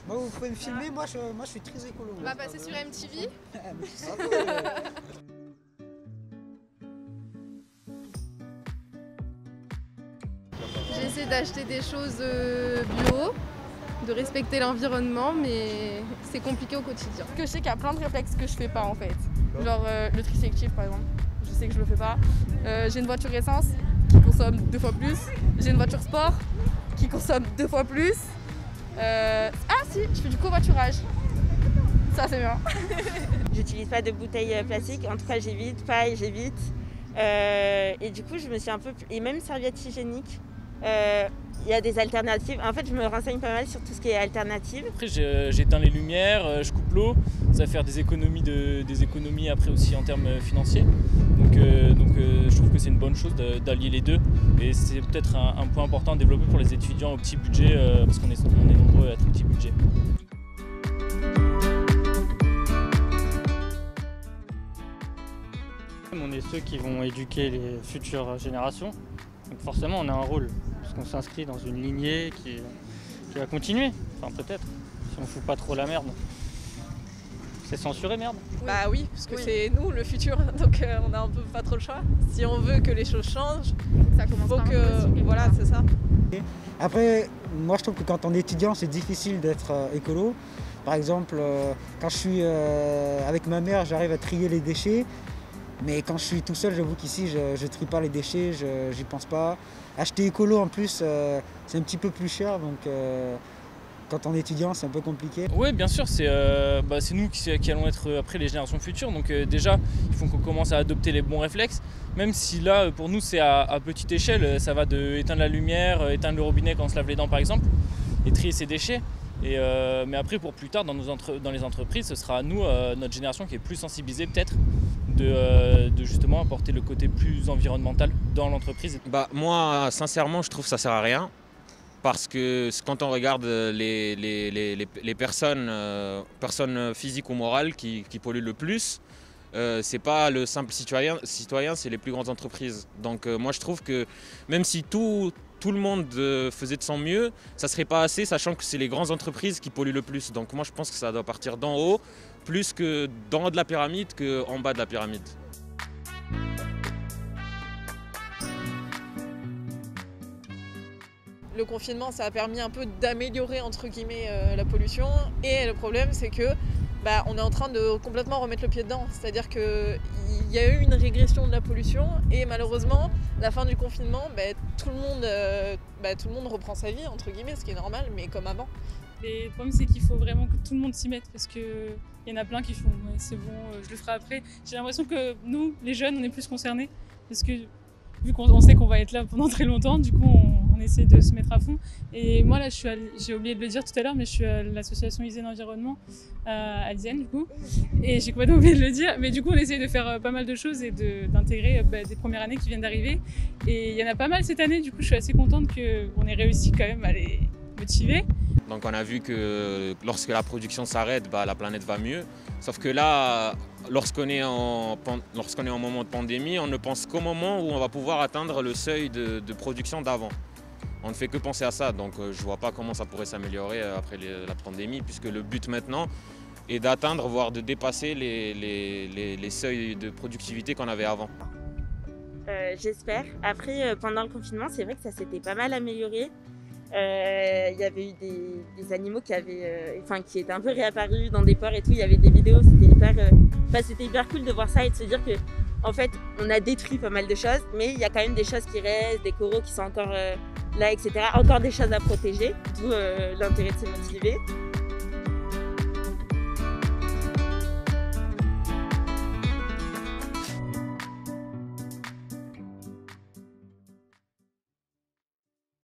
Moi, vous pouvez me filmer, moi je suis très écolo. On va passer sur MTV. J'essaie d'acheter des choses bio, de respecter l'environnement, mais c'est compliqué au quotidien. Parce que je sais qu'il y a plein de réflexes que je fais pas en fait. Genre le tri sélectif par exemple, je sais que je le fais pas. J'ai une voiture essence qui consomme 2 fois plus. J'ai une voiture sport qui consomme 2 fois plus. Ah si, je fais du covoiturage. Ça c'est bien. J'utilise pas de bouteilles plastiques, en tout cas j'évite, paille j'évite. Et du coup je me suis un peu... Et même serviettes hygiéniques, il y a des alternatives. En fait je me renseigne pas mal sur tout ce qui est alternative. Après j'éteins les lumières, je coupe l'eau, ça va faire des économies après aussi en termes financiers. Donc je trouve que c'est une bonne chose d'allier les deux. Et c'est peut-être un point important à développer pour les étudiants au petit budget, parce qu'on est nombreux à être au petit budget. On est ceux qui vont éduquer les futures générations, donc forcément on a un rôle, parce qu'on s'inscrit dans une lignée qui va continuer, enfin peut-être, si on fout pas trop la merde. C'est censuré merde. Bah oui, parce que c'est nous le futur, donc on a un peu pas trop le choix. Si on veut que les choses changent, Ça commence faut par que... Voilà, c'est ça. Après, moi je trouve que quand on est étudiant, c'est difficile d'être écolo. Par exemple, quand je suis avec ma mère, j'arrive à trier les déchets. Mais quand je suis tout seul, j'avoue qu'ici, je trie pas les déchets, j'y pense pas. Acheter écolo en plus, c'est un petit peu plus cher, donc quand on est étudiant, c'est un peu compliqué. Oui, bien sûr, c'est nous qui allons être après les générations futures. Donc déjà, il faut qu'on commence à adopter les bons réflexes. Même si là, pour nous, c'est à petite échelle, ça va de éteindre la lumière, éteindre le robinet quand on se lave les dents par exemple, et trier ses déchets. Mais après, pour plus tard, dans les entreprises, ce sera à nous, notre génération qui est plus sensibilisée peut-être, de justement apporter le côté plus environnemental dans l'entreprise. Moi, sincèrement, je trouve que ça sert à rien. Parce que quand on regarde les personnes physiques ou morales qui polluent le plus, c'est pas le simple citoyen, c'est les plus grandes entreprises. Donc moi je trouve que même si tout le monde faisait de son mieux, ça serait pas assez, sachant que c'est les grandes entreprises qui polluent le plus. Donc moi je pense que ça doit partir d'en haut, plus que d'en haut de la pyramide qu'en bas de la pyramide. Le confinement, ça a permis un peu d'améliorer entre guillemets la pollution. Et le problème, c'est que on est en train de complètement remettre le pied dedans. C'est-à-dire qu'il y a eu une régression de la pollution et malheureusement, la fin du confinement, tout le monde reprend sa vie entre guillemets, ce qui est normal, mais comme avant. Et le problème, c'est qu'il faut vraiment que tout le monde s'y mette parce qu'il y en a plein qui font ouais, c'est bon, je le ferai après. J'ai l'impression que nous, les jeunes, on est plus concernés parce que vu qu'on sait qu'on va être là pendant très longtemps, du coup on essaie de se mettre à fond. Et moi là, j'ai oublié de le dire tout à l'heure, mais je suis à l'association Hygiène Environnement à Dienne du coup. Et j'ai complètement oublié de le dire, mais du coup on essaie de faire pas mal de choses et d'intégrer des premières années qui viennent d'arriver. Et il y en a pas mal cette année, du coup je suis assez contente qu'on ait réussi quand même à les motiver. Donc on a vu que lorsque la production s'arrête, la planète va mieux. Sauf que là, lorsqu'on est en moment de pandémie, on ne pense qu'au moment où on va pouvoir atteindre le seuil de production d'avant. On ne fait que penser à ça, donc je ne vois pas comment ça pourrait s'améliorer après la pandémie, puisque le but maintenant est d'atteindre, voire de dépasser les seuils de productivité qu'on avait avant. J'espère. Après, pendant le confinement, c'est vrai que ça s'était pas mal amélioré. Il y avait eu des animaux qui étaient un peu réapparus dans des ports et tout. Il y avait des vidéos, c'était hyper cool de voir ça et de se dire que en fait on a détruit pas mal de choses, mais il y a quand même des choses qui restent, des coraux qui sont encore là, etc. Encore des choses à protéger, d'où l'intérêt de se motiver.